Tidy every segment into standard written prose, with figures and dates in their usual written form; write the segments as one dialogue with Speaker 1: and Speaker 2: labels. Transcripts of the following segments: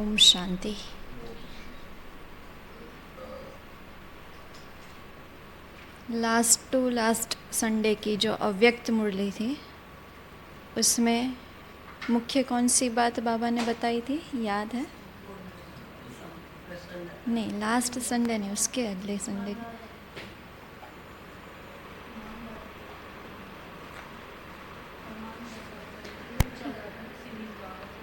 Speaker 1: ओम शांति। Last to last Sunday की जो अव्यक्त मुरली थी उसमें मुख्य कौन सी बात बाबा ने बताई थी, याद है? नहीं, लास्ट संडे नहीं, उसके अगले संडे।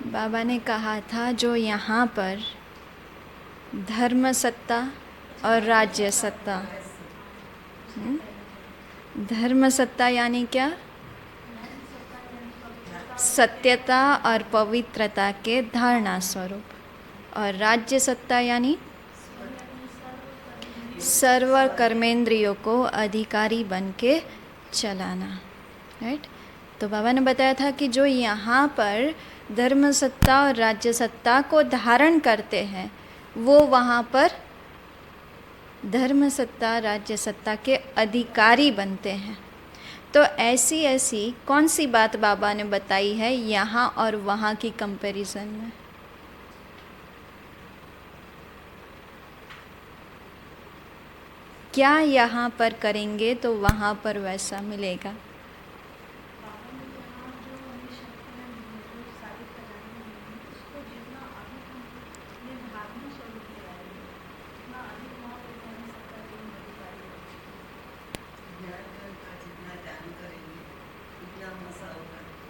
Speaker 1: बाबा ने कहा था जो यहाँ पर धर्म सत्ता और राज्य सत्ता, धर्म सत्ता यानी क्या? सत्यता और पवित्रता के धारणा स्वरूप, और राज्य सत्ता यानी सर्व कर्मेंद्रियों को अधिकारी बन के चलाना। राइट? तो बाबा ने बताया था कि जो यहाँ पर धर्म सत्ता और राज्य सत्ता को धारण करते हैं वो वहाँ पर धर्म सत्ता राज्य सत्ता के अधिकारी बनते हैं। तो ऐसी ऐसी कौन सी बात बाबा ने बताई है यहाँ और वहाँ की कंपैरिजन में? क्या यहाँ पर करेंगे तो वहाँ पर वैसा मिलेगा?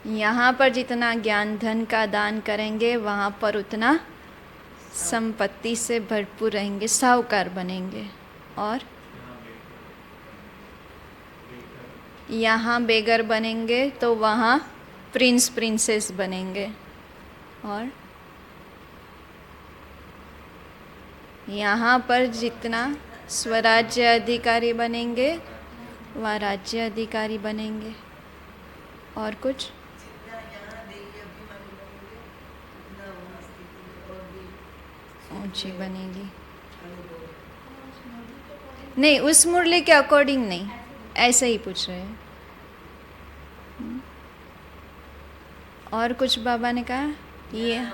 Speaker 1: यहाँ पर जितना ज्ञान धन का दान करेंगे वहाँ पर उतना संपत्ति से भरपूर रहेंगे, साहूकार बनेंगे। और यहाँ बेगर बनेंगे तो वहाँ प्रिंस प्रिंसेस बनेंगे। और यहाँ पर जितना स्वराज्य अधिकारी बनेंगे वहाँ राज्य अधिकारी बनेंगे। और कुछ ऊंची बनेगी। नहीं, उस मुरली के अकॉर्डिंग नहीं, ऐसे ही पूछ रहे हैं। और कुछ बाबा ने कहा ये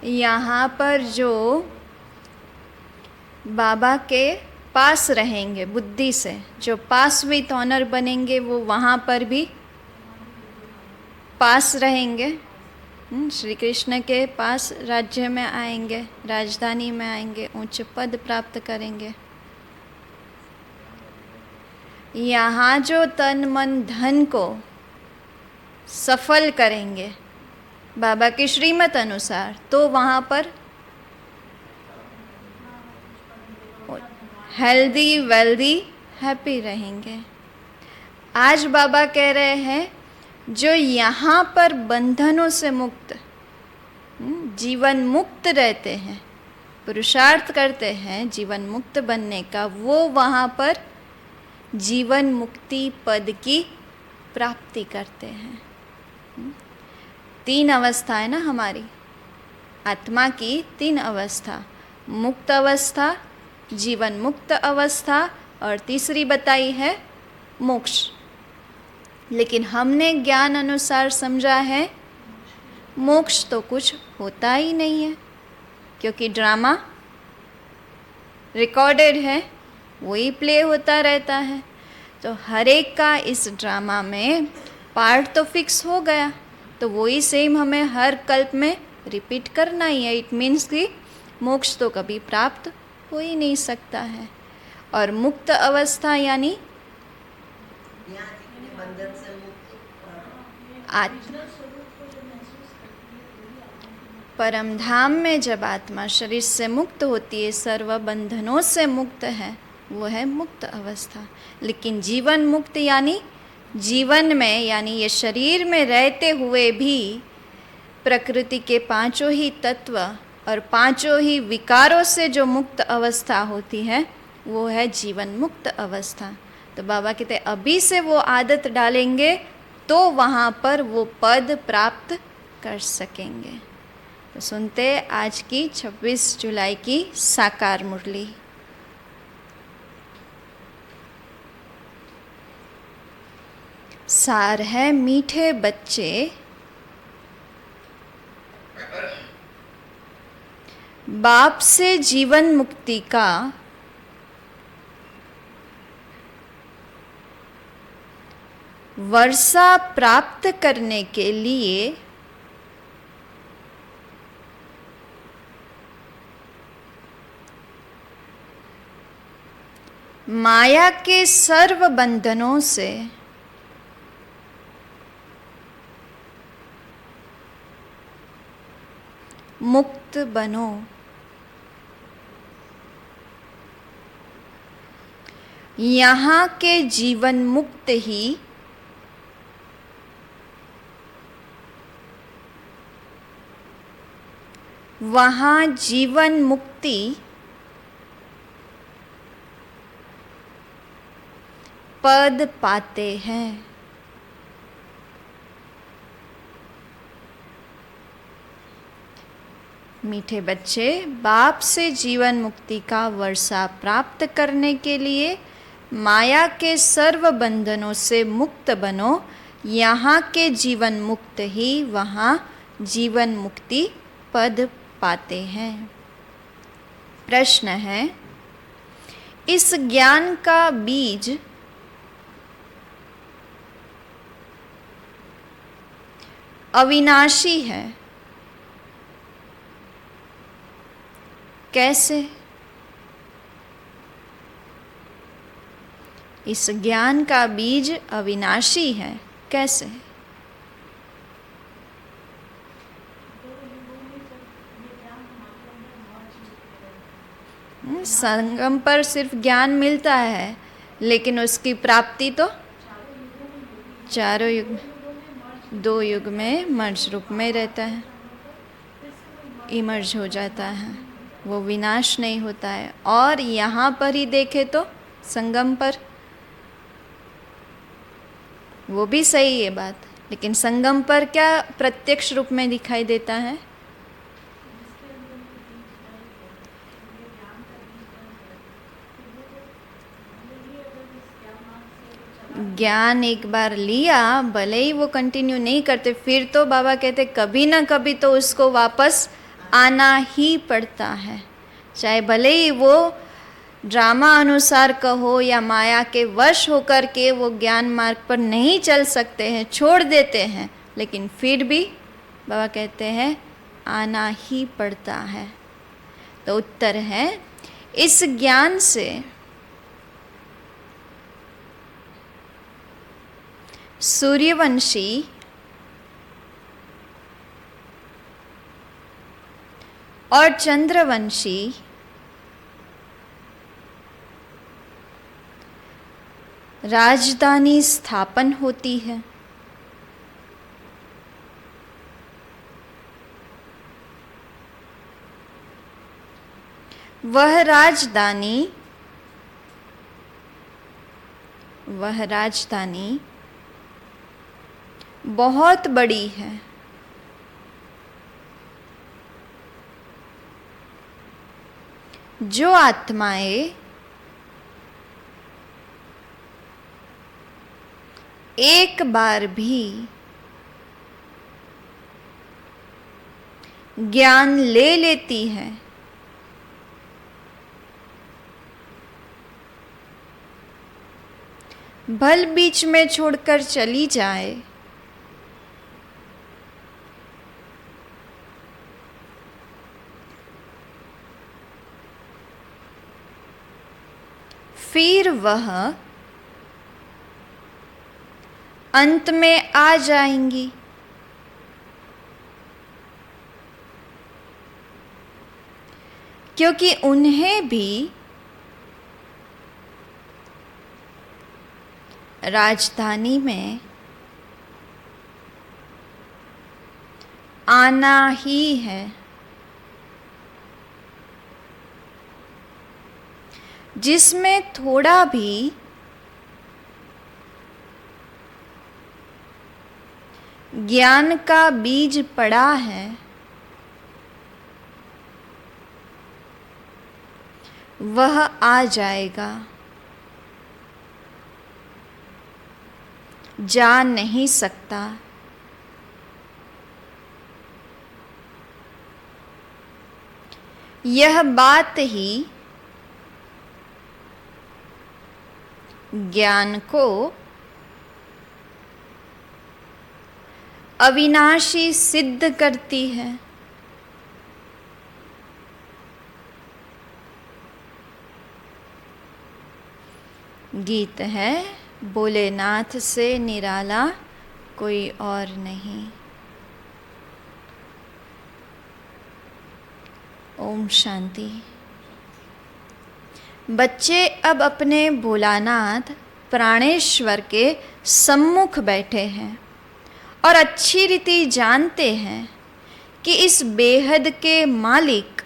Speaker 1: यहाँ पर जो बाबा के पास रहेंगे बुद्धि से, जो पास विथ ऑनर बनेंगे वो वहाँ पर भी पास रहेंगे। श्री कृष्ण के पास राज्य में आएंगे, राजधानी में आएंगे, उच्च पद प्राप्त करेंगे। यहाँ जो तन मन धन को सफल करेंगे बाबा की श्रीमत अनुसार तो वहाँ पर हेल्दी वेल्दी हैप्पी रहेंगे। आज बाबा कह रहे हैं जो यहाँ पर बंधनों से मुक्त, जीवन मुक्त रहते हैं, पुरुषार्थ करते हैं जीवन मुक्त बनने का, वो वहाँ पर जीवन मुक्ति पद की प्राप्ति करते हैं। 3 अवस्था है ना हमारी आत्मा की, 3 अवस्था, मुक्त अवस्था, जीवन मुक्त अवस्था और तीसरी बताई है मोक्ष। लेकिन हमने ज्ञान अनुसार समझा है मोक्ष तो कुछ होता ही नहीं है, क्योंकि ड्रामा रिकॉर्डेड है, वही प्ले होता रहता है। तो हर एक का इस ड्रामा में पार्ट तो फिक्स हो गया, तो वही सेम हमें हर कल्प में रिपीट करना ही है। इट मीन्स कि मोक्ष तो कभी प्राप्त हो ही नहीं सकता है। और मुक्त अवस्था यानी परम धाम में जब आत्मा शरीर से मुक्त होती है, सर्व बंधनों से मुक्त है, वो है मुक्त अवस्था। लेकिन जीवन मुक्त यानी जीवन में, यानी ये शरीर में रहते हुए भी प्रकृति के 5 ही तत्व और 5 ही विकारों से जो मुक्त अवस्था होती है वो है जीवन मुक्त अवस्था। तो बाबा कहते अभी से वो आदत डालेंगे तो वहाँ पर वो पद प्राप्त कर सकेंगे। तो सुनते आज की 26 जुलाई की साकार मुरली। सार है मीठे बच्चे, बाप से जीवन मुक्ति का वर्षा प्राप्त करने के लिए माया के सर्व बंधनों से मुक्त बनो। यहाँ के जीवन मुक्त ही वहाँ जीवन मुक्ति पद पाते हैं। मीठे बच्चे, बाप से जीवन मुक्ति का वर्षा प्राप्त करने के लिए माया के सर्व बंधनों से मुक्त बनो। यहाँ के जीवन मुक्त ही वहाँ जीवन मुक्ति पद पाते हैं। प्रश्न है, इस ज्ञान का बीज अविनाशी है, कैसे? इस ज्ञान का बीज अविनाशी है, कैसे? संगम पर सिर्फ ज्ञान मिलता है, लेकिन उसकी प्राप्ति तो चारों युग, 2 युग में मर्ज रूप में रहता है, इमर्ज हो जाता है, वो विनाश नहीं होता है। और यहाँ पर ही देखे तो संगम पर वो भी सही है बात, लेकिन संगम पर क्या प्रत्यक्ष रूप में दिखाई देता है? ज्ञान एक बार लिया, भले ही वो कंटिन्यू नहीं करते, फिर तो बाबा कहते कभी ना कभी तो उसको वापस आना ही पड़ता है। चाहे भले ही वो ड्रामा अनुसार कहो या माया के वश होकर के वो ज्ञान मार्ग पर नहीं चल सकते हैं, छोड़ देते हैं, लेकिन फिर भी बाबा कहते हैं आना ही पड़ता है। तो उत्तर है, इस ज्ञान से सूर्यवंशी और चंद्रवंशी राजधानी स्थापन होती है। वह राजधानी बहुत बड़ी है। जो आत्माएं एक बार भी ज्ञान ले लेती है, भल बीच में छोड़कर चली जाए, फिर वह अंत में आ जाएंगी। क्योंकि उन्हें भी राजधानी में आना ही है। जिसमें थोड़ा भी ज्ञान का बीज पड़ा है, वह आ जाएगा। जा नहीं सकता। यह बात ही ज्ञान को अविनाशी सिद्ध करती है। गीत है, भोलेनाथ से निराला कोई और नहीं। ओम शांति। बच्चे अब अपने भोलानाथ प्राणेश्वर के सम्मुख बैठे हैं और अच्छी रीति जानते हैं कि इस बेहद के मालिक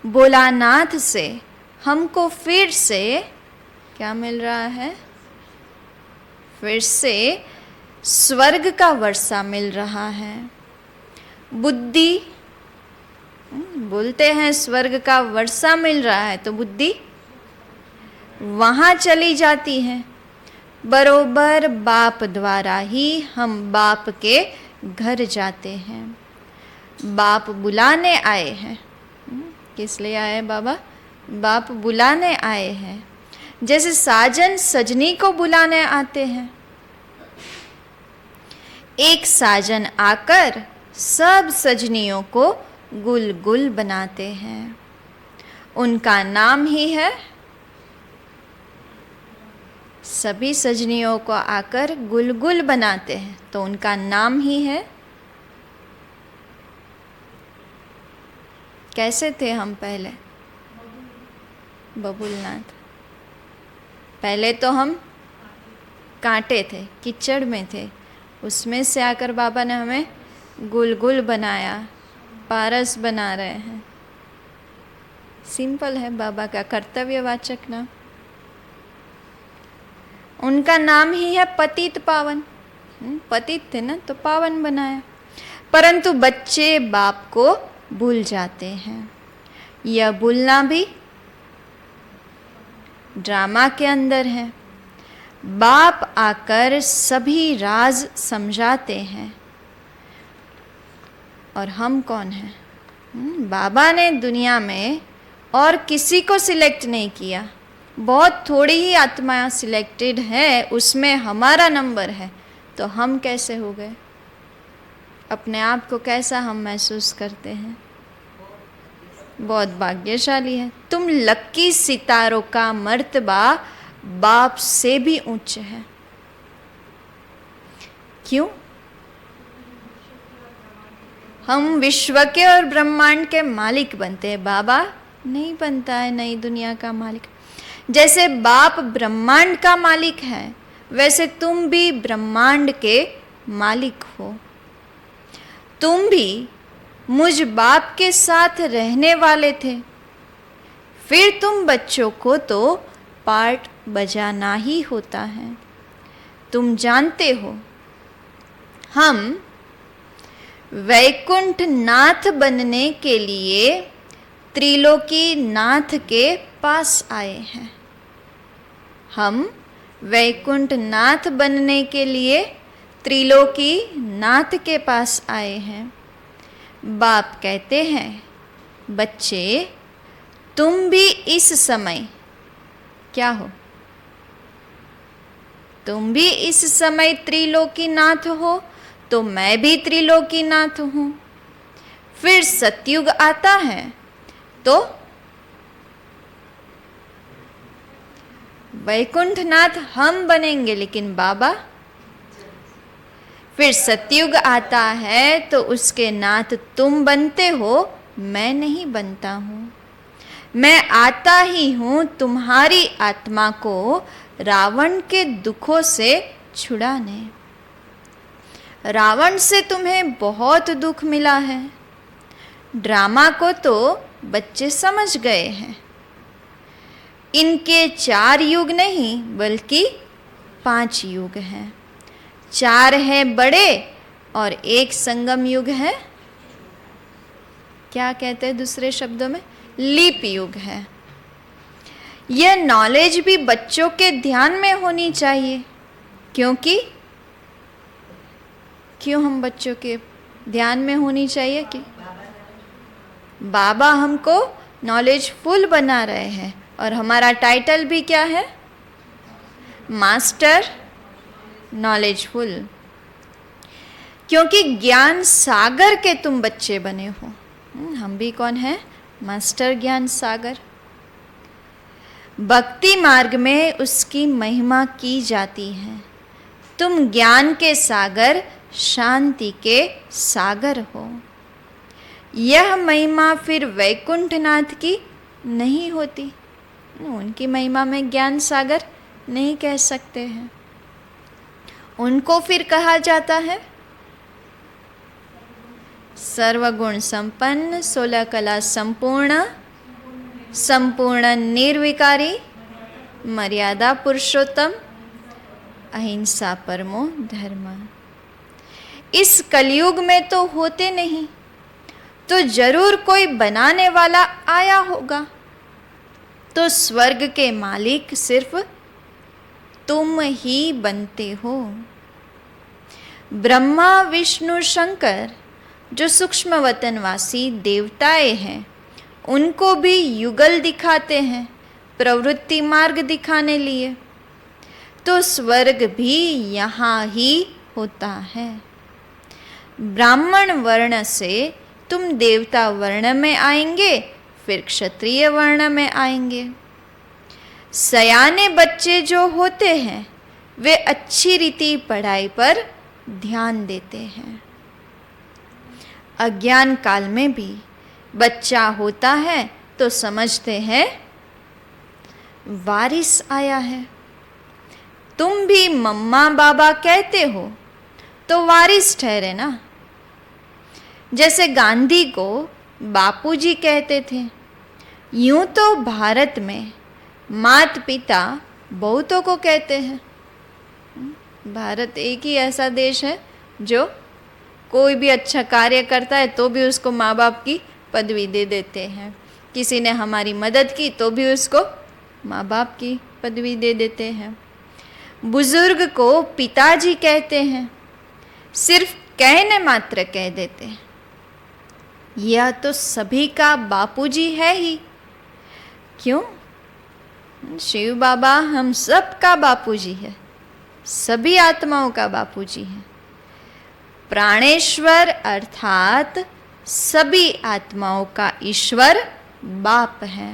Speaker 1: भोलानाथ से हमको फिर से क्या मिल रहा है? फिर से स्वर्ग का वर्षा मिल रहा है। बुद्धि बोलते हैं स्वर्ग का वर्षा मिल रहा है तो बुद्धि वहाँ चली जाती है। बरोबर बाप द्वारा ही हम बाप के घर जाते हैं। बाप बुलाने आए हैं। किस लिए आए बाबा? बाप बुलाने आए हैं। जैसे साजन सजनी को बुलाने आते हैं। एक साजन आकर सब सजनियों को गुल गुल बनाते हैं। उनका नाम ही है, सभी सजनियों को आकर गुल गुल बनाते हैं तो उनका नाम ही है। कैसे थे हम पहले? बबुलनाथ। पहले तो हम कांटे थे, कीचड़ में थे, उसमें से आकर बाबा ने हमें गुल गुल बनाया, पारस बना रहे हैं। सिंपल है बाबा का कर्तव्यवाचक नाम। उनका नाम ही है पतित पावन। पतित थे ना तो पावन बनाया। परंतु बच्चे बाप को भूल जाते हैं। यह भूलना भी ड्रामा के अंदर है। बाप आकर सभी राज समझाते हैं। और हम कौन हैं? बाबा ने दुनिया में और किसी को सिलेक्ट नहीं किया। बहुत थोड़ी ही आत्माएं सिलेक्टेड है, उसमें हमारा नंबर है। तो हम कैसे हो गए? अपने आप को कैसा हम महसूस करते हैं? बहुत भाग्यशाली है। तुम लक्की सितारों का मर्तबा बाप से भी ऊंचे है। क्यों? हम विश्व के और ब्रह्मांड के मालिक बनते हैं, बाबा नहीं बनता है नई दुनिया का मालिक। जैसे बाप ब्रह्मांड का मालिक है, वैसे तुम भी ब्रह्मांड के मालिक हो। तुम भी मुझ बाप के साथ रहने वाले थे। फिर तुम बच्चों को तो पार्ट बजाना ही होता है। तुम जानते हो हम वैकुंठ नाथ बनने के लिए त्रिलोकी नाथ के पास आए हैं। हम वैकुंठ नाथ बनने के लिए त्रिलोकी नाथ के पास आए हैं। बाप कहते हैं बच्चे तुम भी इस समय क्या हो? तुम भी इस समय त्रिलोकी नाथ हो तो मैं भी त्रिलोकी नाथ हूँ। फिर सतयुग आता है तो वैकुंठनाथ हम बनेंगे, लेकिन बाबा फिर सतयुग आता है तो उसके नाथ तुम बनते हो, मैं नहीं बनता हूँ। मैं आता ही हूँ तुम्हारी आत्मा को रावण के दुखों से छुड़ाने। रावण से तुम्हें बहुत दुख मिला है। ड्रामा को तो बच्चे समझ गए हैं। इनके 4 युग नहीं बल्कि 5 युग हैं। 4 है बड़े और 1 संगम युग है। क्या कहते हैं दूसरे शब्दों में? लीप युग है। यह नॉलेज भी बच्चों के ध्यान में होनी चाहिए, क्योंकि क्यों हम बच्चों के ध्यान में होनी चाहिए कि बाबा हमको नॉलेजफुल बना रहे हैं, और हमारा टाइटल भी क्या है? Master knowledgeful. क्योंकि ज्ञान सागर के तुम बच्चे बने हो। हम भी कौन है? मास्टर ज्ञान सागर। भक्ति मार्ग में उसकी महिमा की जाती है। तुम ज्ञान के सागर, शांति के सागर हो। यह महिमा फिर वैकुंठनाथ की नहीं होती। उनकी महिमा में ज्ञान सागर नहीं कह सकते हैं। उनको फिर कहा जाता है सर्वगुण संपन्न, 16 कला संपूर्ण, संपूर्ण निर्विकारी, मर्यादा पुरुषोत्तम, अहिंसा परमो धर्म। इस कलयुग में तो होते नहीं, तो जरूर कोई बनाने वाला आया होगा। तो स्वर्ग के मालिक सिर्फ तुम ही बनते हो। ब्रह्मा विष्णु शंकर जो सूक्ष्म वतनवासी देवताएं हैं, उनको भी युगल दिखाते हैं, प्रवृत्ति मार्ग दिखाने लिए। तो स्वर्ग भी यहाँ ही होता है। ब्राह्मण वर्ण से तुम देवता वर्ण में आएंगे, फिर क्षत्रिय वर्ण में आएंगे। सयाने बच्चे जो होते हैं वे अच्छी रीति पढ़ाई पर ध्यान देते हैं। अज्ञान काल में भी बच्चा होता है तो समझते हैं वारिस आया है। तुम भी मम्मा बाबा कहते हो तो वारिस ठहरे ना। जैसे गांधी को बापूजी कहते थे, यूं तो भारत में माता पिता बहुतों को कहते हैं। भारत एक ही ऐसा देश है जो कोई भी अच्छा कार्य करता है तो भी उसको माँ बाप की पदवी दे देते हैं। किसी ने हमारी मदद की तो भी उसको माँ बाप की पदवी दे देते हैं। बुजुर्ग को पिताजी कहते हैं, सिर्फ कहने मात्र कह देते हैं। यह तो सभी का बापूजी है ही। क्यों? शिव बाबा हम सब का बापूजी है, सभी आत्माओं का बापूजी है। प्राणेश्वर अर्थात सभी आत्माओं का ईश्वर बाप है।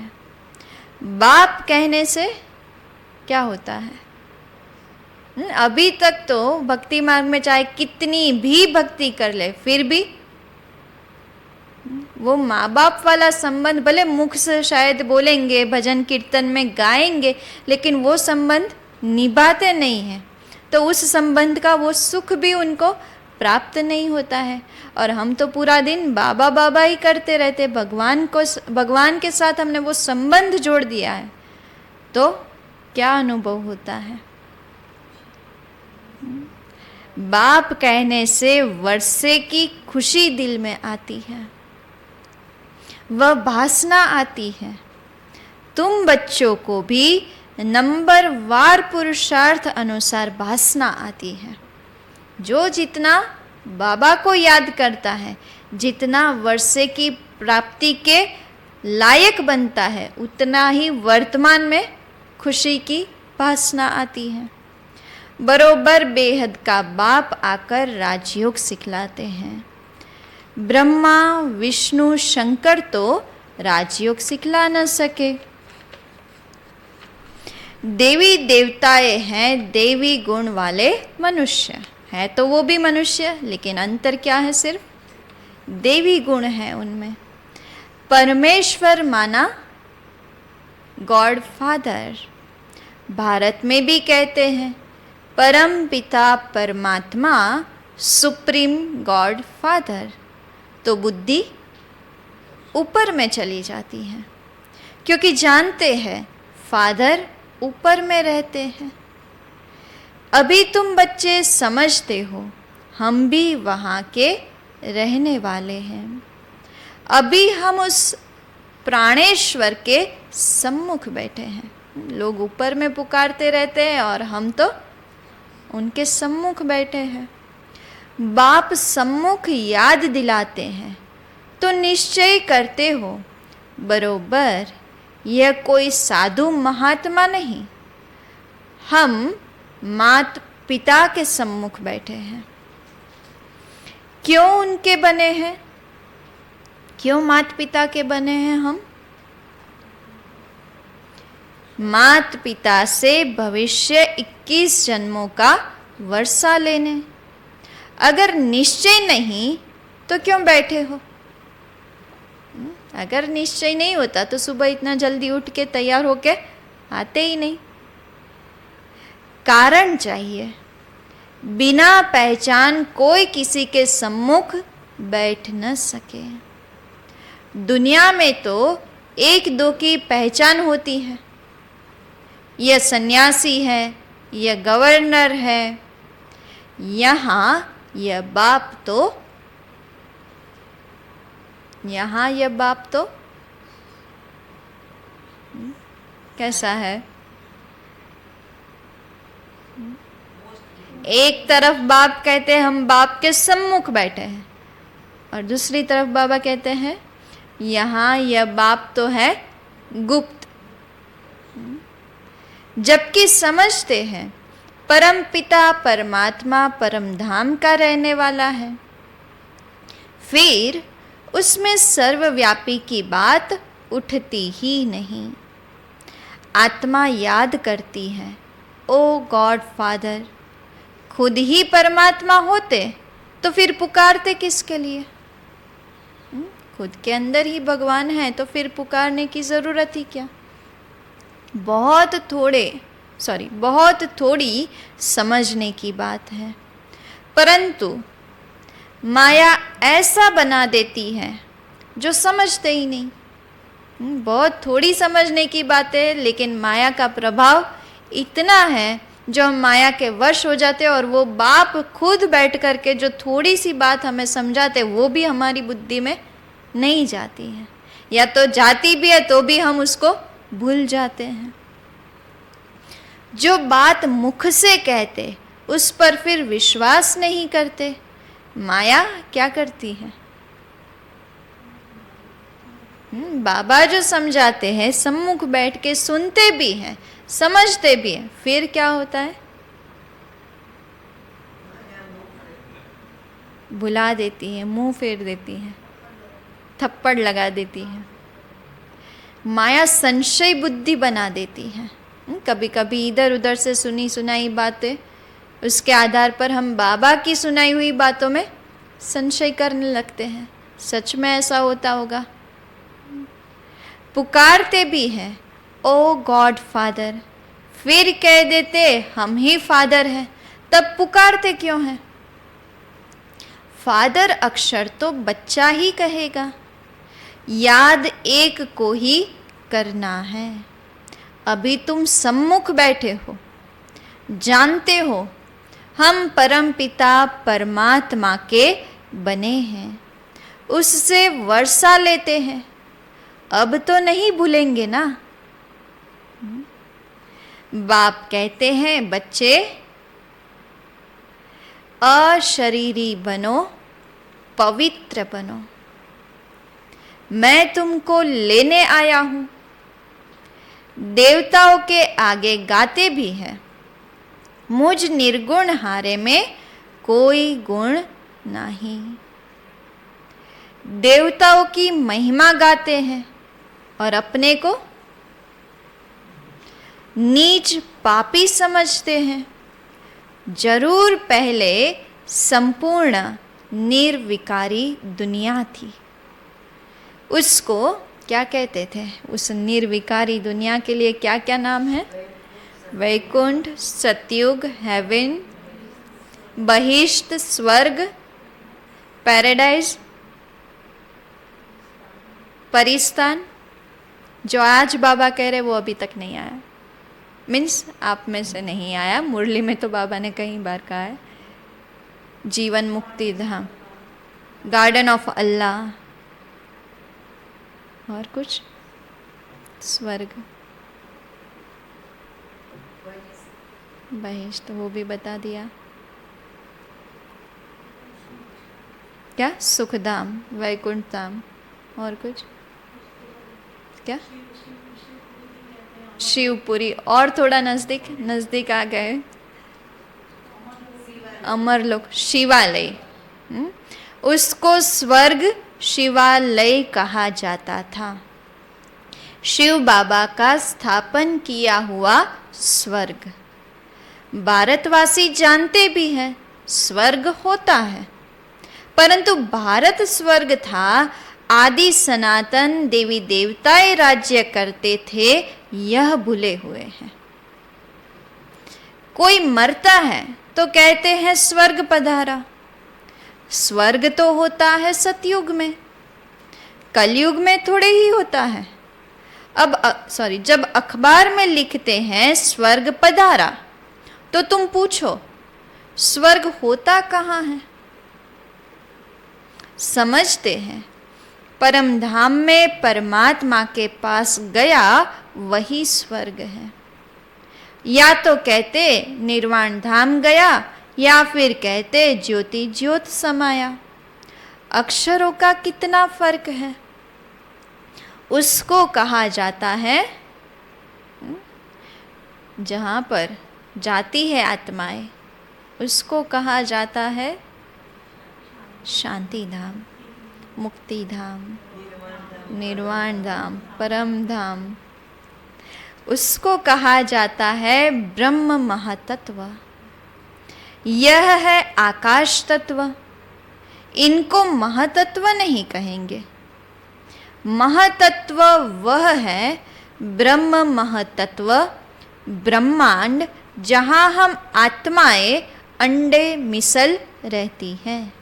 Speaker 1: बाप कहने से क्या होता है? अभी तक तो भक्ति मार्ग में चाहे कितनी भी भक्ति कर ले, फिर भी वो माँ बाप वाला संबंध, भले मुख से शायद बोलेंगे, भजन कीर्तन में गाएंगे, लेकिन वो संबंध निभाते नहीं हैं। तो उस संबंध का वो सुख भी उनको प्राप्त नहीं होता है। और हम तो पूरा दिन बाबा बाबा ही करते रहते, भगवान के साथ हमने वो संबंध जोड़ दिया है, तो क्या अनुभव होता है? बाप कहने से वर्षे की खुशी दिल में आती है, वह भासना आती है। तुम बच्चों को भी नंबर वार पुरुषार्थ अनुसार भासना आती है। जो जितना बाबा को याद करता है, जितना वर्षे की प्राप्ति के लायक बनता है, उतना ही वर्तमान में खुशी की भासना आती है। बरोबर बेहद का बाप आकर राजयोग सिखलाते हैं। ब्रह्मा विष्णु शंकर तो राजयोग सिखला न सके। देवी देवताएं हैं देवी गुण वाले मनुष्य है, तो वो भी मनुष्य, लेकिन अंतर क्या है? सिर्फ देवी गुण है उनमें। परमेश्वर माना गॉड फादर। भारत में भी कहते हैं परम पिता परमात्मा, सुप्रीम गॉड फादर। तो बुद्धि ऊपर में चली जाती है, क्योंकि जानते हैं फादर ऊपर में रहते हैं। अभी तुम बच्चे समझते हो हम भी वहाँ के रहने वाले हैं। अभी हम उस प्राणेश्वर के सम्मुख बैठे हैं। लोग ऊपर में पुकारते रहते हैं और हम तो उनके सम्मुख बैठे हैं। बाप सम्मुख याद दिलाते हैं तो निश्चय करते हो बरोबर यह कोई साधु महात्मा नहीं, हम मात पिता के सम्मुख बैठे हैं। क्यों उनके बने हैं? क्यों मात पिता के बने हैं हम? मात पिता से भविष्य 21 जन्मों का वर्षा लेने। अगर निश्चय नहीं तो क्यों बैठे हो? अगर निश्चय नहीं होता तो सुबह इतना जल्दी उठ के तैयार होके आते ही नहीं। कारण चाहिए। बिना पहचान कोई किसी के सम्मुख बैठ न सके। दुनिया में तो एक दो की पहचान होती है, यह सन्यासी है, यह गवर्नर है। यहाँ यह बाप तो कैसा है? एक तरफ बाप कहते हैं हम बाप के सम्मुख बैठे हैं, और दूसरी तरफ बाबा कहते हैं यहाँ यह बाप तो है गुप्त। जबकि समझते हैं परम पिता परमात्मा परम धाम का रहने वाला है, फिर उसमें सर्वव्यापी की बात उठती ही नहीं। आत्मा याद करती है, ओ गॉड फादर, खुद ही परमात्मा होते तो फिर पुकारते किसके लिए? खुद के अंदर ही भगवान है तो फिर पुकारने की ज़रूरत ही क्या? बहुत थोड़ी समझने की बात है, परंतु माया ऐसा बना देती है जो समझते ही नहीं। बहुत थोड़ी समझने की बात है, लेकिन माया का प्रभाव इतना है जो हम माया के वश हो जाते हैं, और वो बाप खुद बैठ करके जो थोड़ी सी बात हमें समझाते वो भी हमारी बुद्धि में नहीं जाती है, या तो जाती भी है तो भी हम उसको भूल जाते हैं। जो बात मुख से कहते उस पर फिर विश्वास नहीं करते। माया क्या करती है? बाबा जो समझाते हैं सम्मुख बैठ के सुनते भी हैं, समझते भी हैं, फिर क्या होता है? भुला देती है, मुंह फेर देती है, थप्पड़ लगा देती है। माया संशय बुद्धि बना देती है। कभी कभी इधर उधर से सुनी सुनाई बातें, उसके आधार पर हम बाबा की सुनाई हुई बातों में संशय करने लगते हैं। सच में ऐसा होता होगा? पुकारते भी हैं ओ गॉड फादर, फिर कह देते हम ही फादर हैं, तब पुकारते क्यों हैं? फादर अक्षर तो बच्चा ही कहेगा, याद एक को ही करना है। अभी तुम सम्मुख बैठे हो, जानते हो हम परम पिता परमात्मा के बने हैं, उससे वर्षा लेते हैं। अब तो नहीं भूलेंगे ना? बाप कहते हैं बच्चे अशरीरी बनो, पवित्र बनो, मैं तुमको लेने आया हूं। देवताओं के आगे गाते भी हैं, मुझ निर्गुण हारे में कोई गुण नहीं। देवताओं की महिमा गाते हैं और अपने को नीच पापी समझते हैं। जरूर पहले संपूर्ण निर्विकारी दुनिया थी। उसको क्या कहते थे? उस निर्विकारी दुनिया के लिए क्या क्या नाम है? वैकुंठ, सतयुग, हेवन, बहिष्ठ, स्वर्ग, पैराडाइज, परिस्थान। जो आज बाबा कह रहे वो अभी तक नहीं आया, मीन्स आप में से नहीं आया। मुरली में तो बाबा ने कई बार कहा है। जीवन मुक्ति धाम, गार्डन ऑफ अल्लाह, और कुछ स्वर्ग, बहिष्ठ, वो भी बता दिया। क्या? सुखधाम, वैकुंठ धाम, और कुछ क्या? शिवपुरी, और थोड़ा नजदीक नजदीक आ गए, अमरलोक, शिवालय। उसको स्वर्ग शिवालय कहा जाता था। शिव बाबा का स्थापन किया हुआ स्वर्ग। भारतवासी जानते भी हैं स्वर्ग होता है, परंतु भारत स्वर्ग था, आदि सनातन देवी देवताएं राज्य करते थे, यह भूले हुए हैं। कोई मरता है तो कहते हैं स्वर्ग पधारा। स्वर्ग तो होता है सतयुग में, कलयुग में थोड़े ही होता है। जब अखबार में लिखते हैं स्वर्ग पधारा, तो तुम पूछो स्वर्ग होता कहाँ है? समझते हैं परम धाम में परमात्मा के पास गया वही स्वर्ग है। या तो कहते निर्वाण धाम गया, या फिर कहते ज्योति ज्योत समाया। अक्षरों का कितना फर्क है। उसको कहा जाता है, जहाँ पर जाती है आत्माएं, उसको कहा जाता है शांति धाम, मुक्ति धाम, निर्वाण धाम, परम धाम। उसको कहा जाता है ब्रह्म महातत्व। यह है आकाश तत्व। इनको महातत्व नहीं कहेंगे। महातत्व वह है ब्रह्म महातत्व, ब्रह्मांड, जहाँ हम आत्माएं अंडे मिसल रहती हैं।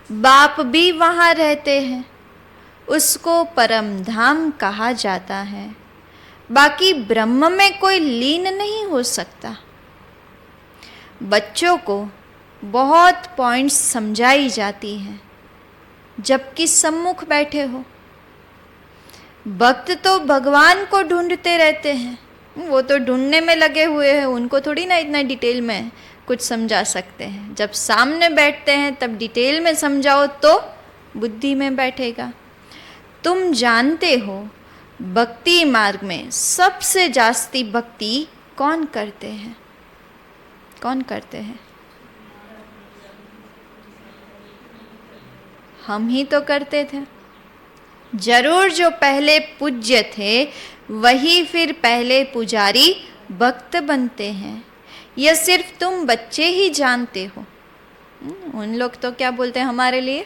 Speaker 1: बाप भी वहाँ रहते हैं, उसको परम धाम कहा जाता है। बाकी ब्रह्म में कोई लीन नहीं हो सकता। बच्चों को बहुत पॉइंट्स समझाई जाती हैं, जबकि सम्मुख बैठे हो। भक्त तो भगवान को ढूंढते रहते हैं, वो तो ढूंढने में लगे हुए हैं, उनको थोड़ी ना इतना डिटेल में कुछ समझा सकते हैं। जब सामने बैठते हैं तब डिटेल में समझाओ तो बुद्धि में बैठेगा। तुम जानते हो भक्ति मार्ग में सबसे जास्ती भक्ति कौन करते हैं? कौन करते हैं? हम ही तो करते थे। जरूर जो पहले पूज्य थे वही फिर पहले पुजारी भक्त बनते हैं। यह सिर्फ तुम बच्चे ही जानते हो। उन लोग तो क्या बोलते हैं हमारे लिए?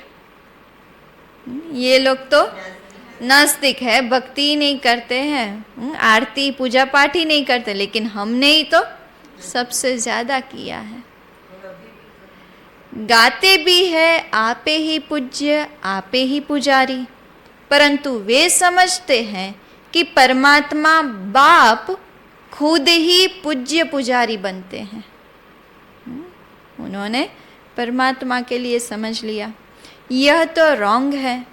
Speaker 1: ये लोग तो नास्तिक है, भक्ति ही नहीं करते हैं, आरती पूजा पाठ ही नहीं करते, लेकिन हमने ही तो सबसे ज्यादा किया है। गाते भी है आपे ही पूज्य आपे ही पुजारी, परंतु वे समझते हैं कि परमात्मा बाप खुद ही पूज्य पुजारी बनते हैं। उन्होंने परमात्मा के लिए समझ लिया। यह तो रॉन्ग है।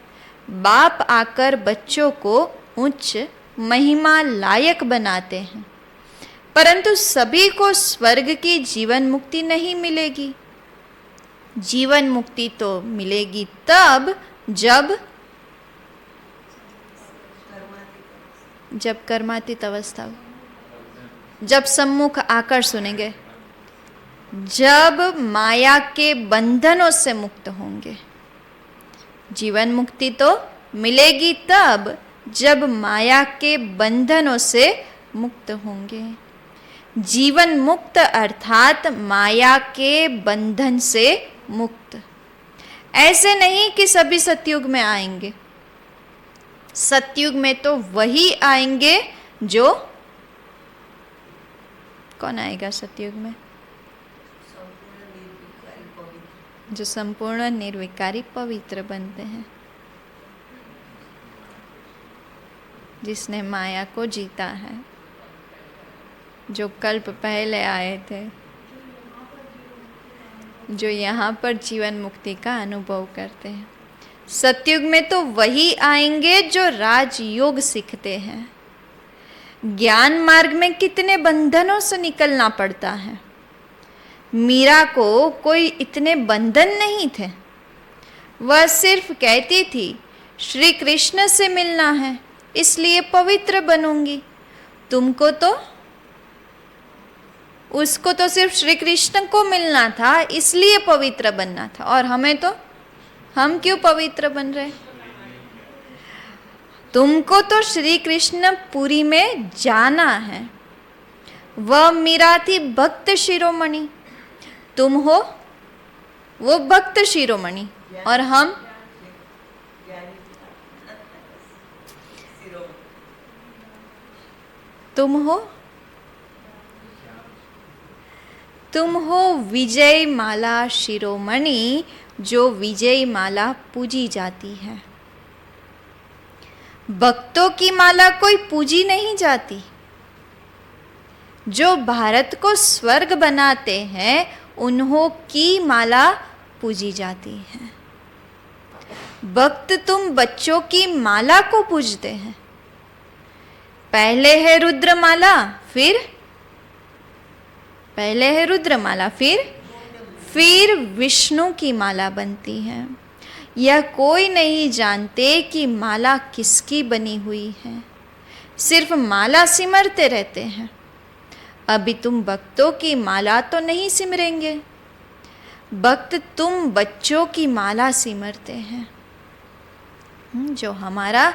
Speaker 1: बाप आकर बच्चों को उच्च महिमा लायक बनाते हैं, परंतु सभी को स्वर्ग की जीवन मुक्ति नहीं मिलेगी। जीवन मुक्ति तो मिलेगी तब जब कर्मातीत अवस्था हो, जब सम्मुख आकर सुनेंगे, जब माया के बंधनों से मुक्त होंगे। जीवन मुक्ति तो मिलेगी तब जब माया के बंधनों से मुक्त होंगे। जीवन मुक्त अर्थात माया के बंधन से मुक्त। ऐसे नहीं कि सभी सतयुग में आएंगे। सतयुग में तो वही आएंगे जो, कौन आएगा सतयुग में? जो संपूर्ण निर्विकारी पवित्र बनते हैं, जिसने माया को जीता है, जो कल्प पहले आए थे, जो यहाँ पर जीवन मुक्ति का अनुभव करते हैं। सतयुग में तो वही आएंगे जो राजयोग सीखते हैं। ज्ञान मार्ग में कितने बंधनों से निकलना पड़ता है। मीरा को कोई इतने बंधन नहीं थे, वह सिर्फ कहती थी श्री कृष्ण से मिलना है इसलिए पवित्र बनूंगी। तुमको तो उसको तो सिर्फ श्री कृष्ण को मिलना था इसलिए पवित्र बनना था, और हमें तो हम क्यों पवित्र बन रहे? तुमको तो श्री कृष्ण पुरी में जाना है। वह मीरा थी भक्त शिरोमणि, तुम हो वो भक्त शिरोमणि, और हम तुम हो विजय माला शिरोमणि, जो विजय माला पूजी जाती है। भक्तों की माला कोई पूजी नहीं जाती। जो भारत को स्वर्ग बनाते हैं उन्हों की माला पूजी जाती है। भक्त तुम बच्चों की माला को पूजते हैं। पहले है रुद्रमाला, फिर विष्णु की माला बनती है। यह कोई नहीं जानते कि माला किसकी बनी हुई है, सिर्फ माला सिमरते रहते हैं। अभी तुम भक्तों की माला तो नहीं सिमरेंगे, भक्त तुम बच्चों की माला सिमरते हैं। जो हमारा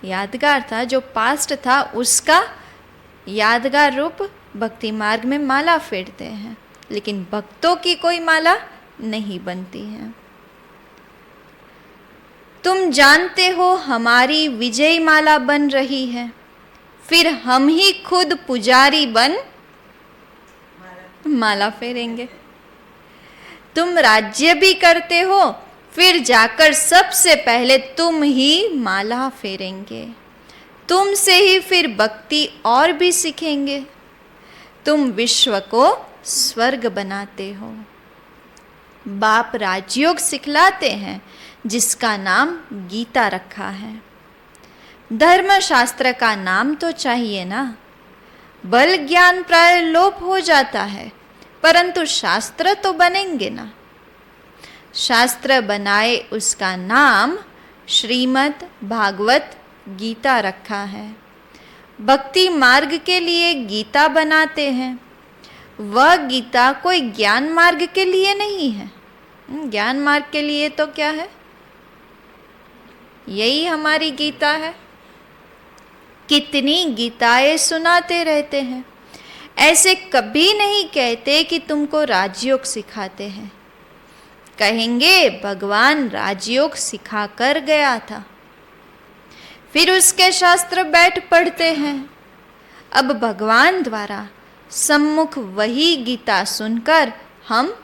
Speaker 1: यादगार था, जो पास्ट था, उसका यादगार रूप भक्ति मार्ग में माला फेरते हैं, लेकिन भक्तों की कोई माला नहीं बनती है। तुम जानते हो हमारी विजय माला बन रही है, फिर हम ही खुद पुजारी बन माला फेरेंगे। तुम राज्य भी करते हो, फिर जाकर सबसे पहले तुम ही माला फेरेंगे। तुमसे ही फिर भक्ति और भी सीखेंगे। तुम विश्व को स्वर्ग बनाते हो। बाप राजयोग सिखलाते हैं जिसका नाम गीता रखा है। धर्म शास्त्र का नाम तो चाहिए ना। बल ज्ञान प्राय लोप हो जाता है, परंतु शास्त्र तो बनेंगे ना। शास्त्र बनाए उसका नाम श्रीमद् भागवत गीता रखा है। भक्ति मार्ग के लिए गीता बनाते हैं। वह गीता कोई ज्ञान मार्ग के लिए नहीं है। ज्ञान मार्ग के लिए तो क्या है? यही हमारी गीता है। कितनी गीताएं सुनाते रहते हैं। ऐसे कभी नहीं कहते कि तुमको राजयोग सिखाते हैं। कहेंगे भगवान राजयोग सिखा कर गया था, फिर उसके शास्त्र बैठ पढ़ते हैं। अब भगवान द्वारा सम्मुख वही गीता सुनकर हम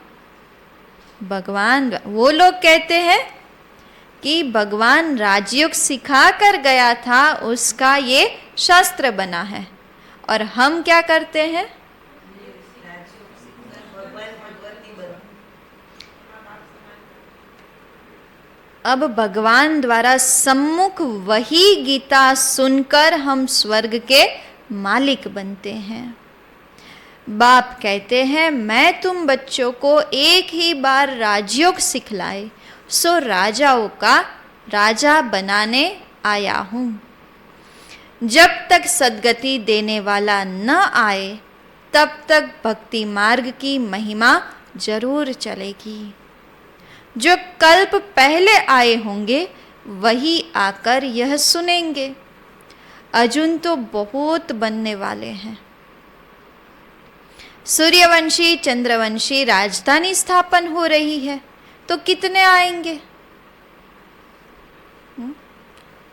Speaker 1: वो लोग कहते हैं कि भगवान राजयोग सिखा कर गया था, उसका ये शास्त्र बना है, और हम क्या करते हैं? अब भगवान द्वारा सम्मुख वही गीता सुनकर हम स्वर्ग के मालिक बनते हैं। बाप कहते हैं मैं तुम बच्चों को एक ही बार राजयोग सिखलाए, सो राजाओं का राजा बनाने आया हूँ। जब तक सद्गति देने वाला न आए तब तक भक्ति मार्ग की महिमा जरूर चलेगी। जो कल्प पहले आए होंगे वही आकर यह सुनेंगे। अर्जुन तो बहुत बनने वाले हैं। सूर्यवंशी चंद्रवंशी राजधानी स्थापन हो रही है, तो कितने आएंगे?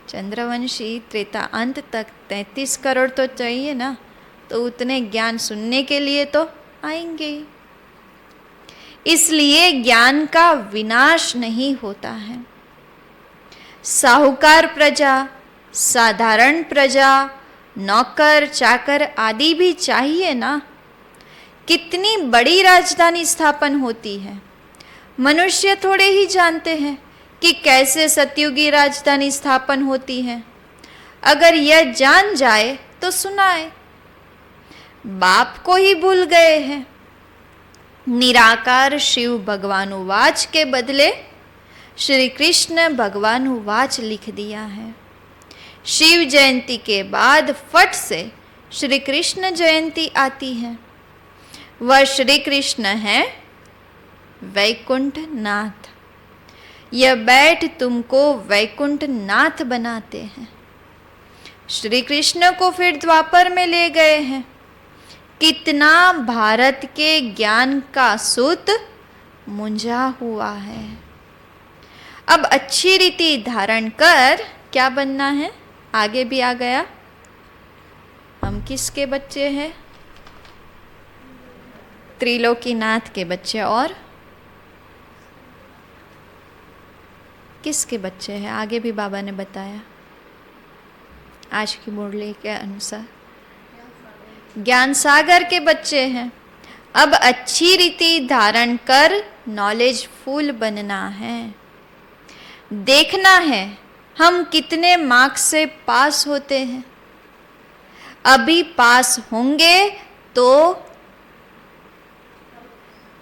Speaker 1: चंद्रवंशी त्रेता अंत तक 33 करोड़ तो चाहिए ना, तो उतने ज्ञान सुनने के लिए तो आएंगे। इसलिए ज्ञान का विनाश नहीं होता है। साहूकार प्रजा, साधारण प्रजा, नौकर चाकर आदि भी चाहिए ना। कितनी बड़ी राजधानी स्थापन होती है। मनुष्य थोड़े ही जानते हैं कि कैसे सतयुगी राजधानी स्थापन होती है। अगर यह जान जाए तो सुनाए। बाप को ही भूल गए हैं। निराकार शिव भगवानुवाच के बदले श्री कृष्ण भगवान उवाच लिख दिया है। शिव जयंती के बाद फट से श्री कृष्ण जयंती आती है। वह श्री कृष्ण है वैकुंठ नाथ। यह बैठ तुमको वैकुंठ नाथ बनाते हैं। श्री कृष्ण को फिर द्वापर में ले गए हैं। कितना भारत के ज्ञान का सूत मुंझा हुआ है। अब अच्छी रीति धारण कर क्या बनना है? आगे भी आ गया। हम किसके बच्चे हैं? त्रिलोकीनाथ के बच्चे। और किसके बच्चे हैं? आगे भी बाबा ने बताया आज की मुरली के अनुसार ज्ञान सागर के बच्चे हैं। अब अच्छी रीति धारण कर नॉलेज फुल बनना है। देखना है हम कितने मार्क्स से पास होते हैं। अभी पास होंगे तो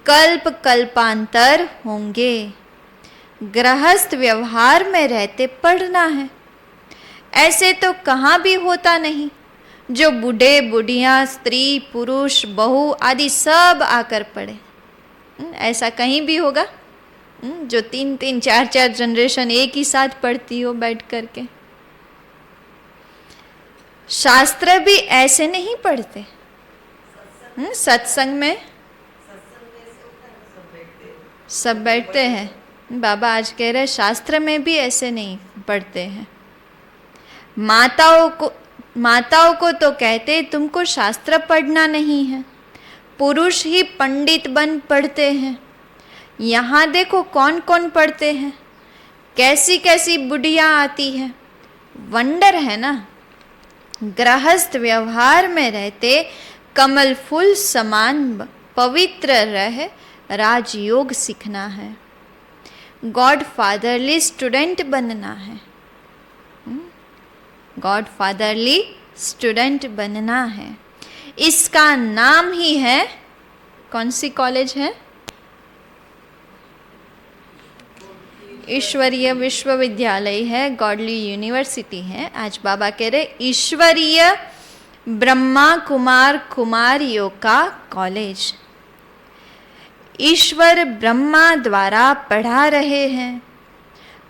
Speaker 1: कल्प कल्पांतर होंगे। गृहस्थ व्यवहार में रहते पढ़ना है। ऐसे तो कहाँ भी होता नहीं। जो बूढ़े बुढ़िया स्त्री पुरुष बहू आदि सब आकर पढ़े। ऐसा कहीं भी होगा जो 3-3 4-4 जनरेशन एक ही साथ पढ़ती हो बैठ करके? शास्त्र भी ऐसे नहीं पढ़ते। सत्संग में सब बैठते हैं। बाबा आज कह रहे शास्त्र में भी ऐसे नहीं पढ़ते हैं। माताओं को तो कहते तुमको शास्त्र पढ़ना नहीं है। पुरुष ही पंडित बन पढ़ते हैं। यहाँ देखो कौन कौन पढ़ते हैं। कैसी कैसी बुढ़िया आती है। वंडर है ना। गृहस्थ व्यवहार में रहते कमल फूल समान पवित्र रह राजयोग सीखना है। गॉड फादरली स्टूडेंट बनना है। गॉड फादरली स्टूडेंट बनना है। इसका नाम ही है, कौन सी कॉलेज है? ईश्वरीय विश्वविद्यालय है, गॉडली यूनिवर्सिटी है। आज बाबा कह रहे ईश्वरीय ब्रह्मा कुमार कुमारियों का कॉलेज। ईश्वर ब्रह्मा द्वारा पढ़ा रहे हैं।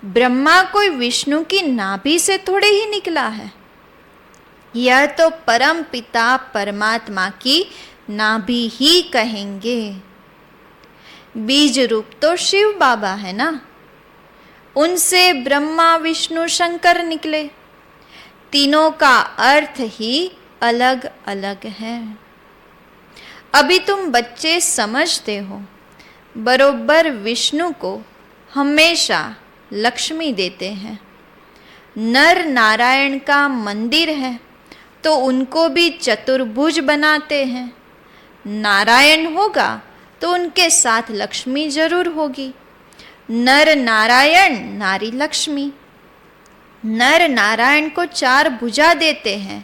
Speaker 1: ब्रह्मा कोई विष्णु की नाभि से थोड़े ही निकला है। यह तो परम पिता परमात्मा की नाभि ही कहेंगे। बीज रूप तो शिव बाबा है ना। उनसे ब्रह्मा विष्णु शंकर निकले। तीनों का अर्थ ही अलग अलग है। अभी तुम बच्चे समझते हो। बरोबर विष्णु को हमेशा लक्ष्मी देते हैं। नर नारायण का मंदिर है तो उनको भी चतुर्भुज बनाते हैं। नारायण होगा तो उनके साथ लक्ष्मी जरूर होगी। नर नारायण नारी लक्ष्मी। नर नारायण को 4 भुजा देते हैं।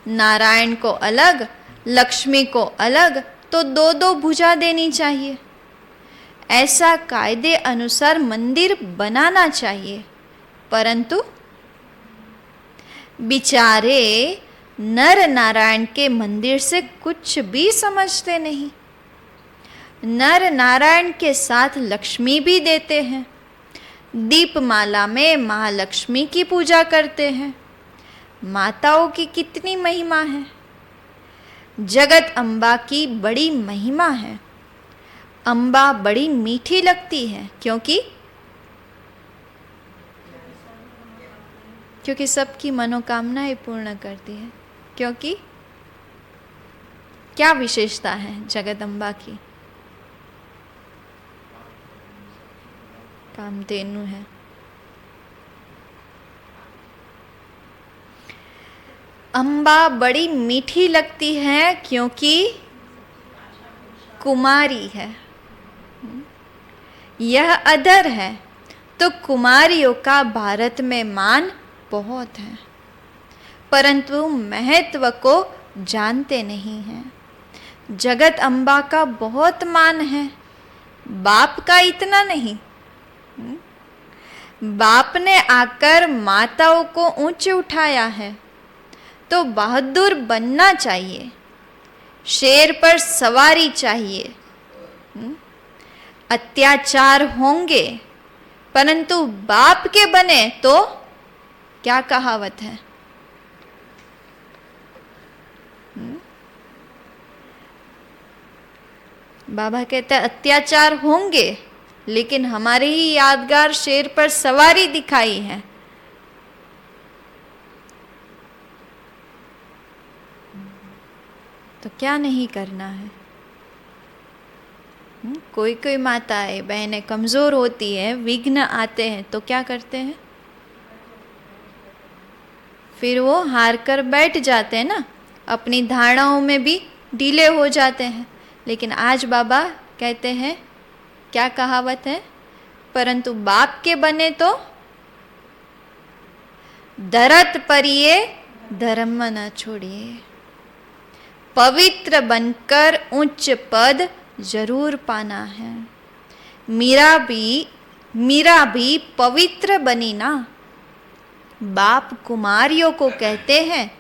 Speaker 1: नारायण को अलग लक्ष्मी को अलग तो 2-2 भुजा देनी चाहिए। ऐसा कायदे अनुसार मंदिर बनाना चाहिए। परंतु बिचारे नर नारायण के मंदिर से कुछ भी समझते नहीं। नर नारायण के साथ लक्ष्मी भी देते हैं। दीपमाला में महालक्ष्मी की पूजा करते हैं। माताओं की कितनी महिमा है। जगत अम्बा की बड़ी महिमा है। अम्बा बड़ी मीठी लगती है क्योंकि सबकी मनोकामनाएं पूर्ण करती है। क्योंकि क्या विशेषता है जगदम्बा की? कामधेनु है। अम्बा बड़ी मीठी लगती है क्योंकि कुमारी है। यह अधर है तो कुमारियों का भारत में मान बहुत है, परंतु महत्व को जानते नहीं हैं। जगत अम्बा का बहुत मान है, बाप का इतना नहीं। बाप ने आकर माताओं को ऊंचे उठाया है, तो बहादुर बनना चाहिए, शेर पर सवारी चाहिए। अत्याचार होंगे, परंतु बाप के बने तो क्या कहावत है? बाबा कहते हैं अत्याचार होंगे, लेकिन हमारे ही यादगार शेर पर सवारी दिखाई है। तो क्या नहीं करना है? कोई कोई माताएं बहनें कमजोर होती है, विघ्न आते हैं तो क्या करते हैं? फिर वो हार कर बैठ जाते हैं ना, अपनी धारणाओं में भी ढीले हो जाते हैं। लेकिन आज बाबा कहते हैं, क्या कहावत है? परंतु बाप के बने तो दरत परिये धर्म न छोड़िए। पवित्र बनकर उच्च पद जरूर पाना है। मीरा भी पवित्र बनी ना। बाप कुमारियों को कहते हैं,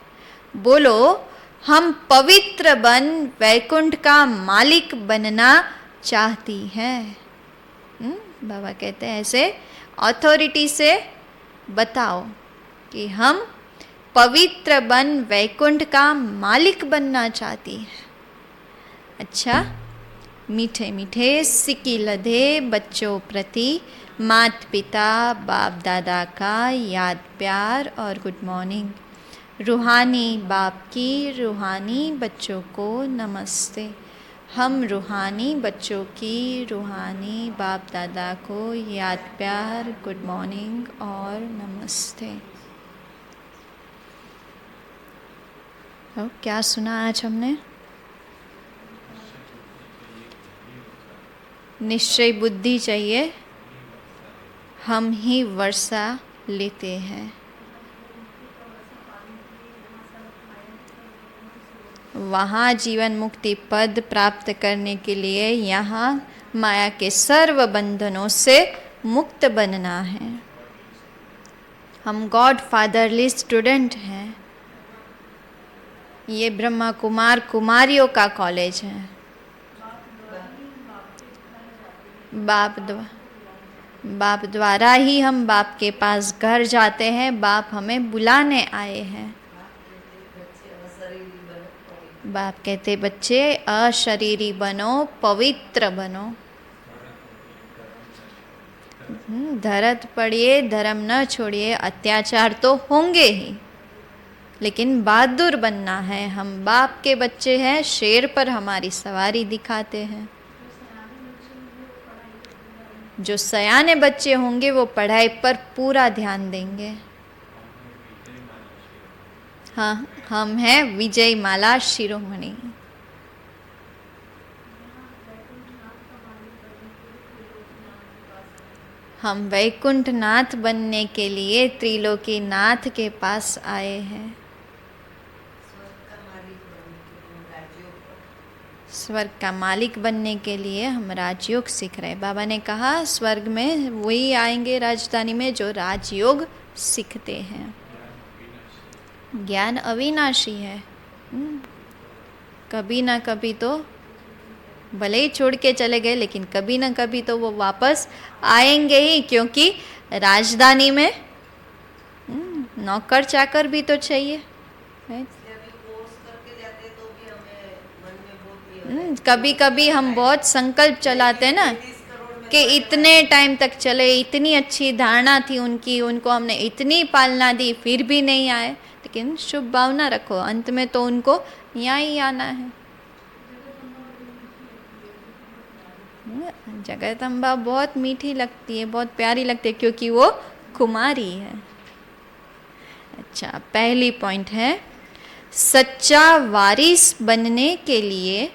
Speaker 1: बोलो हम पवित्र बन वैकुंठ का मालिक बनना चाहती हैं। बाबा कहते हैं ऐसे अथॉरिटी से बताओ कि हम पवित्र बन वैकुंठ का मालिक बनना चाहती है। अच्छा, मीठे मीठे सिक्की लधे बच्चों प्रति माता पिता बाप दादा का याद प्यार और गुड मॉर्निंग। रूहानी बाप की रूहानी बच्चों को नमस्ते। हम रूहानी बच्चों की रूहानी बाप दादा को याद प्यार गुड मॉर्निंग और नमस्ते। तो क्या सुना आज हमने? निश्चय बुद्धि चाहिए, हम ही वर्षा लेते हैं। वहाँ जीवन मुक्ति पद प्राप्त करने के लिए यहाँ माया के सर्व बंधनों से मुक्त बनना है। हम गॉड फादरली स्टूडेंट हैं। ये ब्रह्मा कुमार कुमारियों का कॉलेज है। बाप द्वारा ही हम बाप के पास घर जाते हैं। बाप हमें बुलाने आए हैं। बाप कहते बच्चे अशरीरी बनो, पवित्र बनो। धरत पड़िए, धर्म न छोड़िए। अत्याचार तो होंगे ही, लेकिन बहादुर बनना है। हम बाप के बच्चे हैं, शेर पर हमारी सवारी दिखाते हैं। जो सयाने बच्चे होंगे वो पढ़ाई पर पूरा ध्यान देंगे। हाँ, हम हैं विजय माला शिरोमणि। हम वैकुंठ नाथ बनने के लिए त्रिलोकी नाथ के पास आए हैं। स्वर्ग का मालिक बनने के लिए हम राजयोग सीख रहे हैं। बाबा ने कहा स्वर्ग में वही आएंगे राजधानी में जो राजयोग सीखते हैं। ज्ञान अविनाशी है। कभी ना कभी तो भले ही छोड़ के चले गए, लेकिन कभी ना कभी तो वो वापस आएंगे ही, क्योंकि राजधानी में नौकर चाकर भी तो चाहिए। कभी कभी हम बहुत संकल्प चलाते हैं ना कि इतने टाइम तक चले, इतनी अच्छी धारणा थी उनकी, उनको हमने इतनी पालना दी, फिर भी नहीं आए। लेकिन शुभ भावना रखो, अंत में तो उनको यहाँ ही आना है। जगदम्बा बहुत मीठी लगती है, बहुत प्यारी लगती है, क्योंकि वो कुमारी है। अच्छा, पहली पॉइंट है सच्चा वारिस बनने के लिए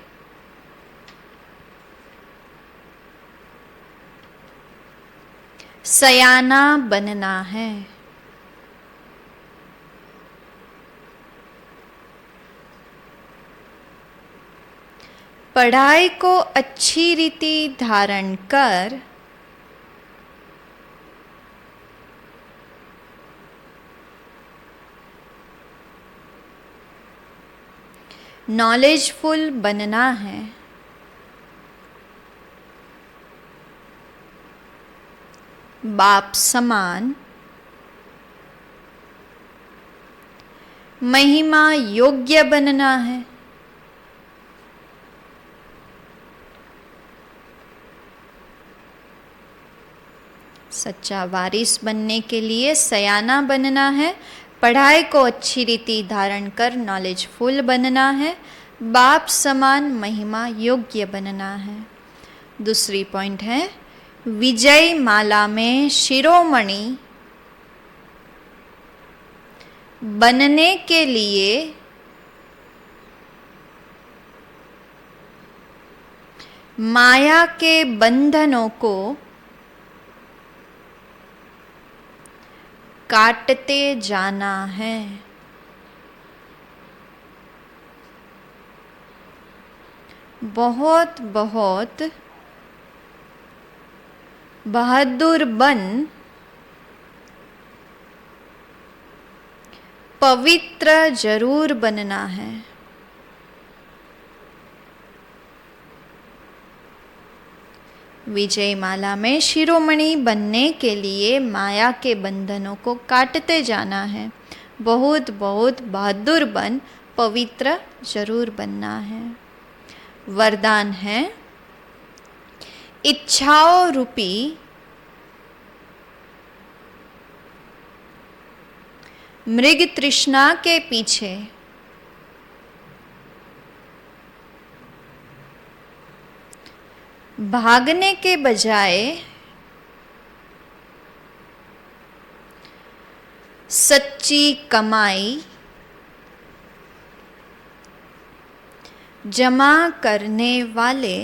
Speaker 1: सयाना बनना है। पढ़ाई को अच्छी रीति धारण कर नॉलेजफुल बनना है, बाप समान महिमा योग्य बनना है, सच्चा वारिस बनने के लिए सयाना बनना है, पढ़ाई को अच्छी रीति धारण कर नॉलेजफुल बनना है, बाप समान महिमा योग्य बनना है। दूसरी पॉइंट है विजय माला में शिरोमणि बनने के लिए माया के बंधनों को काटते जाना है। बहुत बहुत बहादुर बन पवित्र जरूर बनना है। विजय माला में शिरोमणि बनने के लिए माया के बंधनों को काटते जाना है। बहुत बहुत बहादुर बन पवित्र जरूर बनना है। वरदान है इच्छाओं रूपी मृग तृष्णा के पीछे भागने के बजाय सच्ची कमाई जमा करने वाले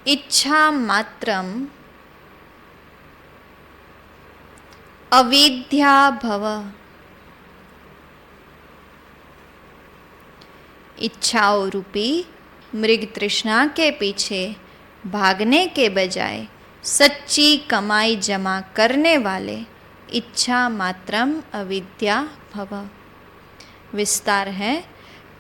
Speaker 1: इच्छा मात्रम अविद्या भव। इच्छाओं रूपी मृग तृष्णा के पीछे भागने के बजाय सच्ची कमाई जमा करने वाले इच्छा मात्रम अविद्या भव। विस्तार है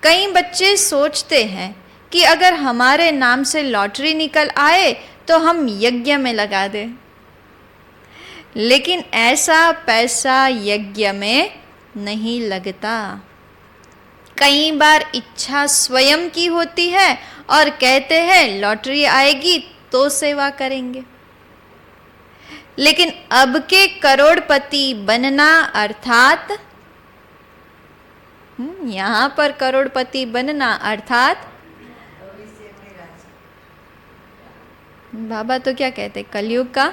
Speaker 1: कई बच्चे सोचते हैं कि अगर हमारे नाम से लॉटरी निकल आए तो हम यज्ञ में लगा दें, लेकिन ऐसा पैसा यज्ञ में नहीं लगता। कई बार इच्छा स्वयं की होती है और कहते हैं लॉटरी आएगी तो सेवा करेंगे, लेकिन अब के करोड़पति बनना अर्थात यहाँ पर करोड़पति बनना अर्थात बाबा तो क्या कहते कलयुग का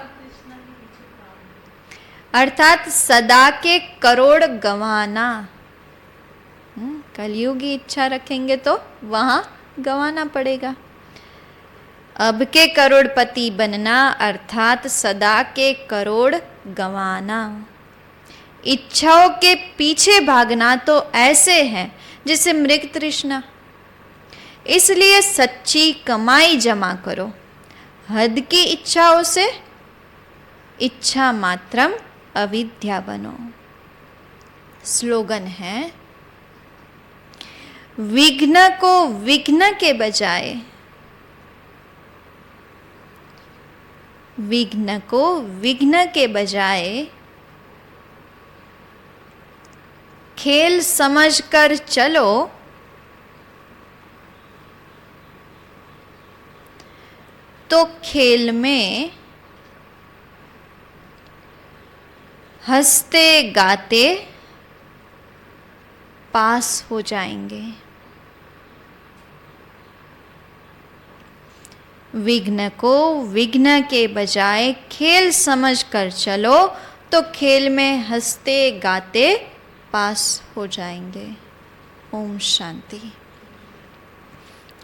Speaker 1: अर्थात सदा के करोड़ गंवाना। कलयुग की इच्छा रखेंगे तो वहां गंवाना पड़ेगा। अब के करोड़पति बनना अर्थात सदा के करोड़ गंवाना। इच्छाओं के पीछे भागना तो ऐसे है जैसे मृग तृष्णा। इसलिए सच्ची कमाई जमा करो। हद की इच्छाओं से इच्छा मात्रम अविद्या बनो। स्लोगन है विघ्न को विघ्न के बजाय विघ्न को विघ्न के बजाय खेल समझकर चलो तो खेल में हंसते गाते पास हो जाएंगे। विघ्न को विघ्न के बजाय खेल समझकर चलो तो खेल में हंसते गाते पास हो जाएंगे। ओम शांति।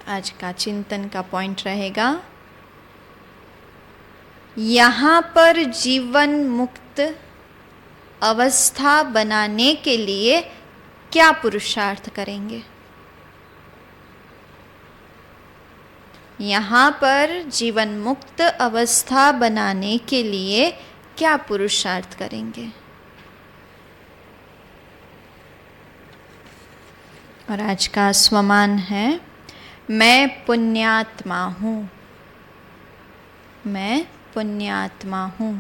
Speaker 1: आज का चिंतन का पॉइंट रहेगा यहाँ पर जीवन मुक्त अवस्था बनाने के लिए क्या पुरुषार्थ करेंगे। यहाँ पर जीवन मुक्त अवस्था बनाने के लिए क्या पुरुषार्थ करेंगे। और आज का स्वमान है मैं पुण्यात्मा हूँ। मैं पुण्यात्मा हूँ।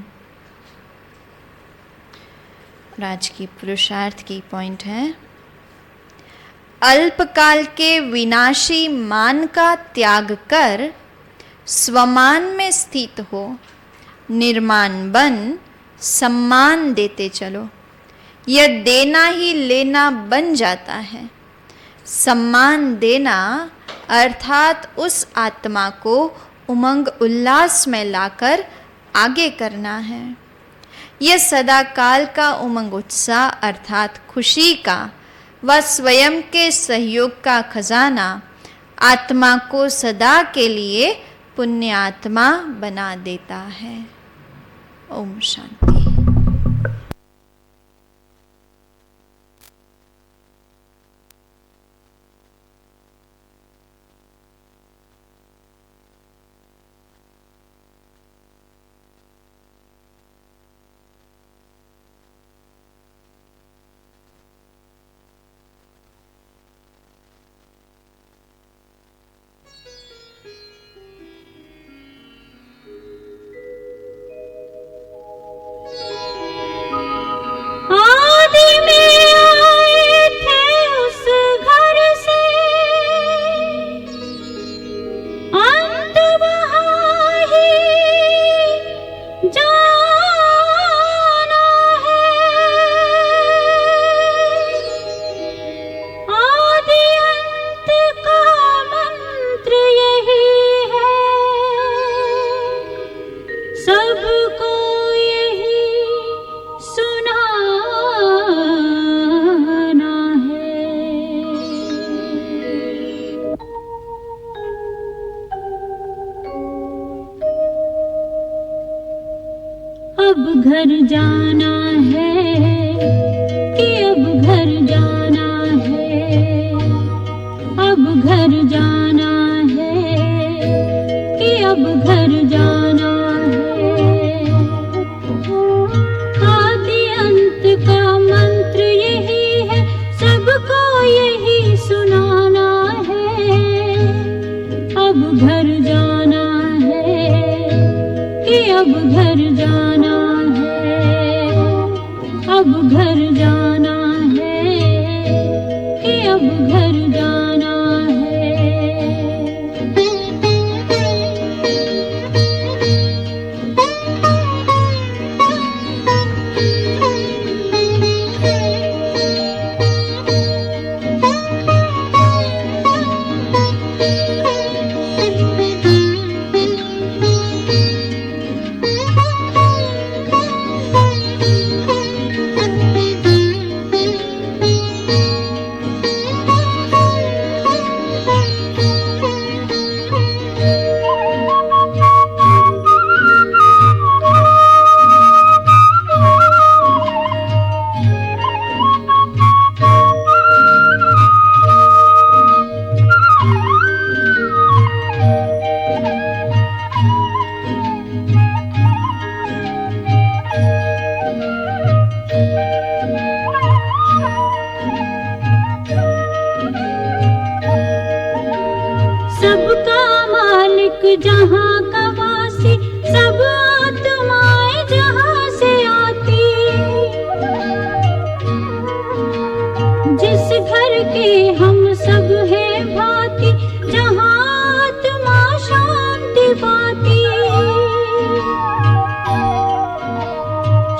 Speaker 1: और आज की पुरुषार्थ की पॉइंट है अल्पकाल के विनाशी मान का त्याग कर स्वमान में स्थित हो, निर्माण बन सम्मान देते चलो। यह देना ही लेना बन जाता है। सम्मान देना अर्थात उस आत्मा को उमंग उल्लास में लाकर आगे करना है। यह सदा काल का उमंग उत्साह अर्थात खुशी का व स्वयं के सहयोग का खजाना आत्मा को सदा के लिए पुण्यात्मा बना देता है। ओम शांति।
Speaker 2: घर जाना है कि अब घर जाना है, अब घर जाना है कि अब घर जाना है। आदि अंत का मंत्र यही है, सबको यही सुनाना है। अब घर जाना है कि अब घर जाना है, अब घर जाना है कि अब घर जाना है। सबका मालिक जहाँ का वासी, सब आत्माएं जहाँ से आती। जिस घर के हम सब हैं भांति, जहाँ आत्मा शांति पाती।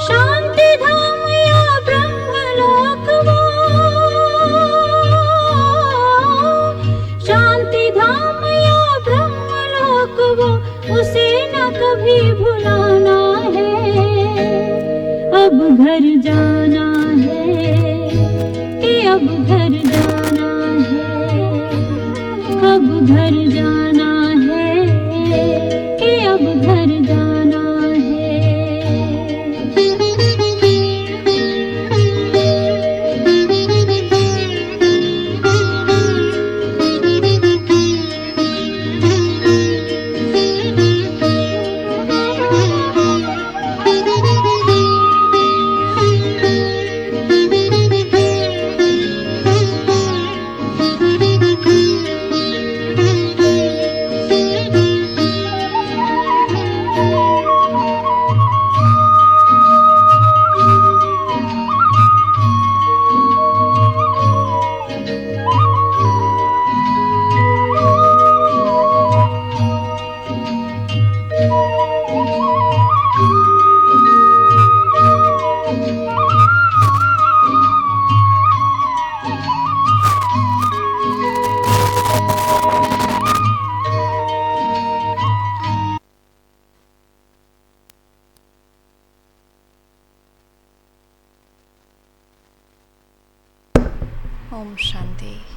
Speaker 2: शांति धाम या ब्रह्मलोक वो, शांति धाम या ब्रह्मलोक वो, उसे न कभी भुलाना है। अब घर जाना है कि अब घर जाना है, अब घर जाना है कि अब घर जाना है।
Speaker 1: ओम शांति।